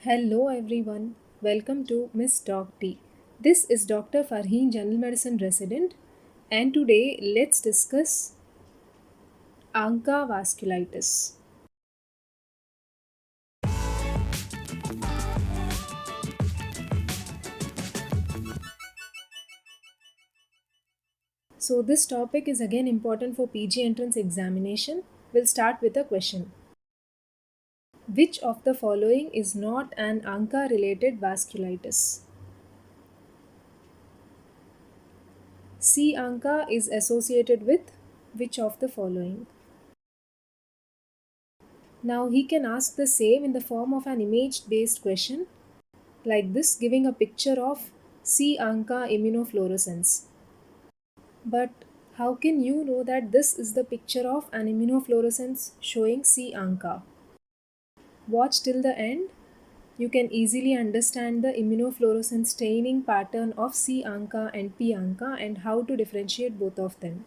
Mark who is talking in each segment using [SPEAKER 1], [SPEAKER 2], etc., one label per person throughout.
[SPEAKER 1] Hello everyone, welcome to Miss Doc T. This is Dr. Farheen, General Medicine resident, and today let's discuss ANCA vasculitis. So, this topic is again important for PG entrance examination. We'll start with a question. Which of the following is not an ANCA related vasculitis? C. ANCA is associated with which of the following? Now, he can ask the same in the form of an image based question like this, giving a picture of C. ANCA immunofluorescence. But how can you know that this is the picture of an immunofluorescence showing C. ANCA? Watch till the end. You can easily understand the immunofluorescence staining pattern of C. ANCA and P. ANCA and how to differentiate both of them.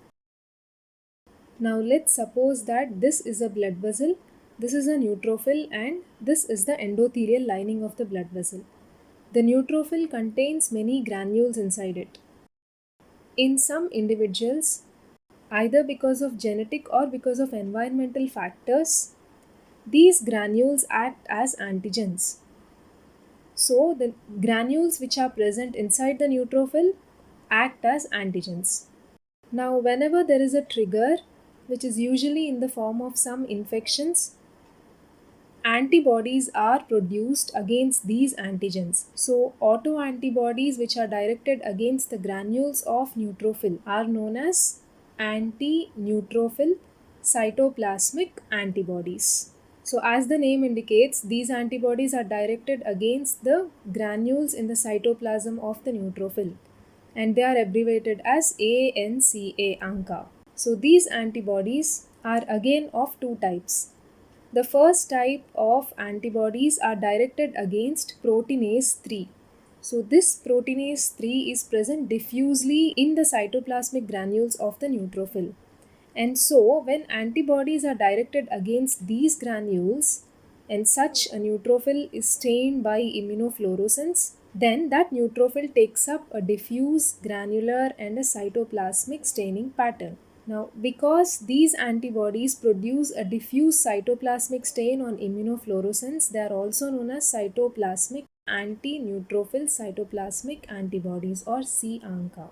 [SPEAKER 1] Now let's suppose that this is a blood vessel, this is a neutrophil, and this is the endothelial lining of the blood vessel. The neutrophil contains many granules inside it. In some individuals, either because of genetic or because of environmental factors, these granules act as antigens. So, the granules which are present inside the neutrophil act as antigens. Now, whenever there is a trigger, which is usually in the form of some infections, antibodies are produced against these antigens. So, autoantibodies which are directed against the granules of neutrophil are known as anti-neutrophil cytoplasmic antibodies. So, as the name indicates, these antibodies are directed against the granules in the cytoplasm of the neutrophil, and they are abbreviated as ANCA, ANCA. So, these antibodies are again of two types. The first type of antibodies are directed against proteinase 3. So, this proteinase 3 is present diffusely in the cytoplasmic granules of the neutrophil. And so, when antibodies are directed against these granules and such a neutrophil is stained by immunofluorescence, then that neutrophil takes up a diffuse, granular, and a cytoplasmic staining pattern. Now, because these antibodies produce a diffuse cytoplasmic stain on immunofluorescence, they are also known as cytoplasmic anti-neutrophil cytoplasmic antibodies or c-ANCA.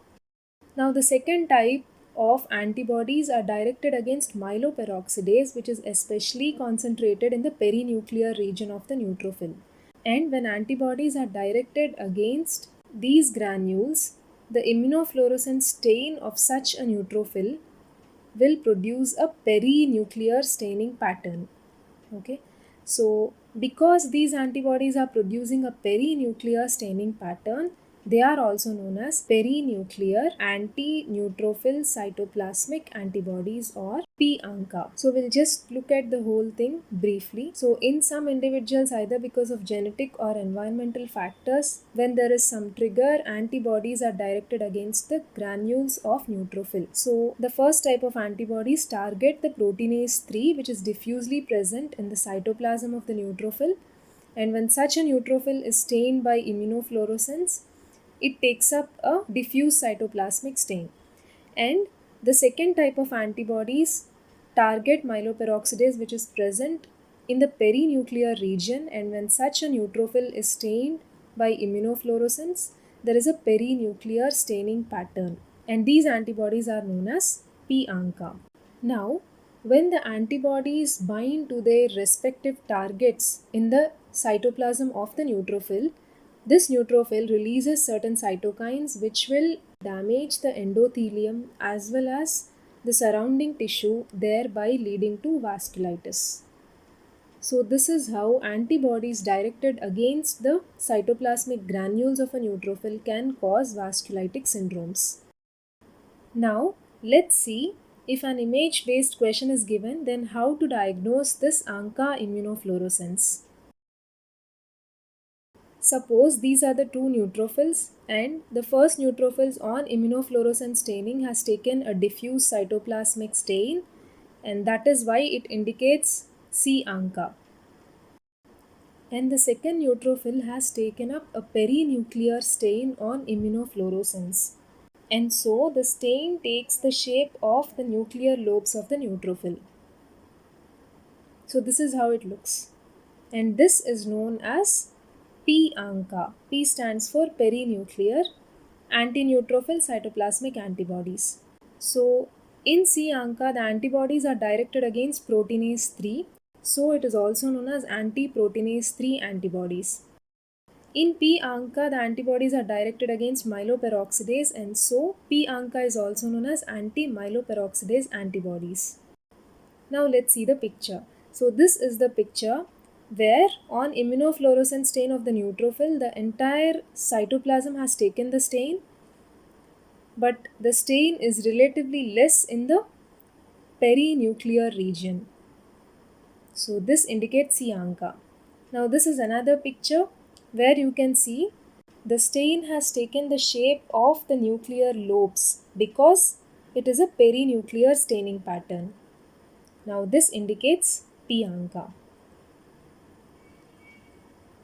[SPEAKER 1] Now, the second type of antibodies are directed against myeloperoxidase, which is especially concentrated in the perinuclear region of the neutrophil. And when antibodies are directed against these granules, the immunofluorescence stain of such a neutrophil will produce a perinuclear staining pattern. Okay, so because these antibodies are producing a perinuclear staining pattern, they are also known as perinuclear anti-neutrophil cytoplasmic antibodies or p-ANCA. So we'll just look at the whole thing briefly. So in some individuals, either because of genetic or environmental factors, when there is some trigger, antibodies are directed against the granules of neutrophil. So the first type of antibodies target the proteinase 3, which is diffusely present in the cytoplasm of the neutrophil. And when such a neutrophil is stained by immunofluorescence, it takes up a diffuse cytoplasmic stain. And the second type of antibodies target myeloperoxidase, which is present in the perinuclear region, and when such a neutrophil is stained by immunofluorescence, there is a perinuclear staining pattern, and these antibodies are known as p-ANCA. Now, when the antibodies bind to their respective targets in the cytoplasm of the neutrophil, this neutrophil releases certain cytokines which will damage the endothelium as well as the surrounding tissue, thereby leading to vasculitis. So, this is how antibodies directed against the cytoplasmic granules of a neutrophil can cause vasculitic syndromes. Now, let's see, if an image based question is given, then how to diagnose this ANCA immunofluorescence. Suppose these are the two neutrophils, and the first neutrophils on immunofluorescence staining has taken a diffuse cytoplasmic stain, and that is why it indicates c-ANCA. And the second neutrophil has taken up a perinuclear stain on immunofluorescence. And so the stain takes the shape of the nuclear lobes of the neutrophil. So this is how it looks. And this is known as P-ANCA. P stands for perinuclear antineutrophil cytoplasmic antibodies. So in C-ANCA, the antibodies are directed against proteinase 3. So it is also known as anti-proteinase 3 antibodies. In P-ANCA, the antibodies are directed against myeloperoxidase, and so P-ANCA is also known as anti-myeloperoxidase antibodies. Now let's see the picture. So this is the picture where on immunofluorescence stain of the neutrophil, the entire cytoplasm has taken the stain, but the stain is relatively less in the perinuclear region. So this indicates C-ANCA. Now this is another picture where you can see the stain has taken the shape of the nuclear lobes because it is a perinuclear staining pattern. Now this indicates P-ANCA.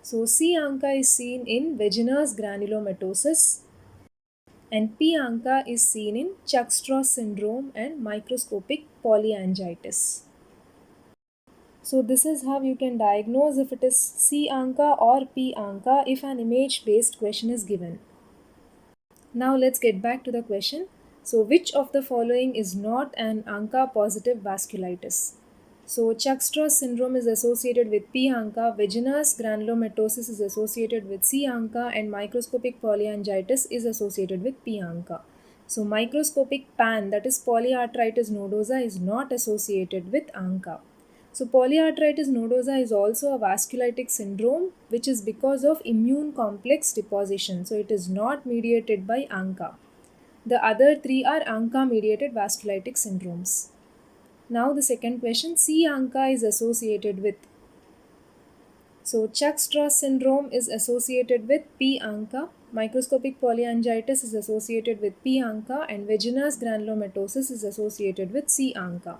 [SPEAKER 1] So C-ANCA is seen in Wegener's granulomatosis and P-ANCA is seen in Churg-Strauss syndrome and microscopic polyangiitis. So this is how you can diagnose if it is C-ANCA or P-ANCA if an image-based question is given. Now let's get back to the question. So which of the following is not an ANCA-positive vasculitis? So Churg-Strauss syndrome is associated with P-ANCA, Wegener's granulomatosis is associated with C-ANCA, and microscopic polyangiitis is associated with P-ANCA. So microscopic PAN, that is polyarthritis nodosa, is not associated with ANCA. So polyarthritis nodosa is also a vasculitic syndrome which is because of immune complex deposition. So it is not mediated by ANCA. The other three are ANCA mediated vasculitic syndromes. Now the second question, C-ANCA is associated with. So Churg-Strauss syndrome is associated with P-ANCA, microscopic polyangiitis is associated with P-ANCA, and Wegener's granulomatosis is associated with C-ANCA.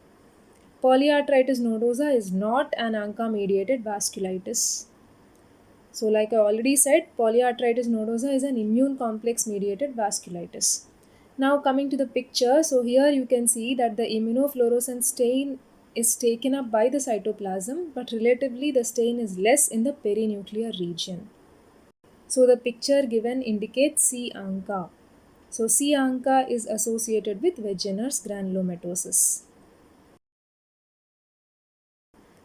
[SPEAKER 1] Polyarthritis nodosa is not an ANCA-mediated vasculitis. So like I already said, polyarthritis nodosa is an immune complex mediated vasculitis. Now coming to the picture, so here you can see that the immunofluorescence stain is taken up by the cytoplasm, but relatively the stain is less in the perinuclear region. So the picture given indicates C-ANCA. So C-ANCA is associated with Wegener's granulomatosis.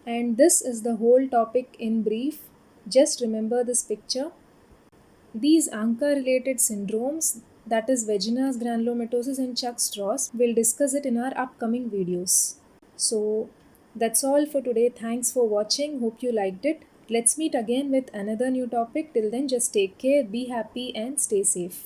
[SPEAKER 1] And this is the whole topic in brief. Just remember this picture. These ANCA-related syndromes, that is Wegener's granulomatosis and Churg-Strauss, we'll discuss it in our upcoming videos. So that's all for today. Thanks for watching. Hope you liked it. Let's meet again with another new topic. Till then, just take care, be happy and stay safe.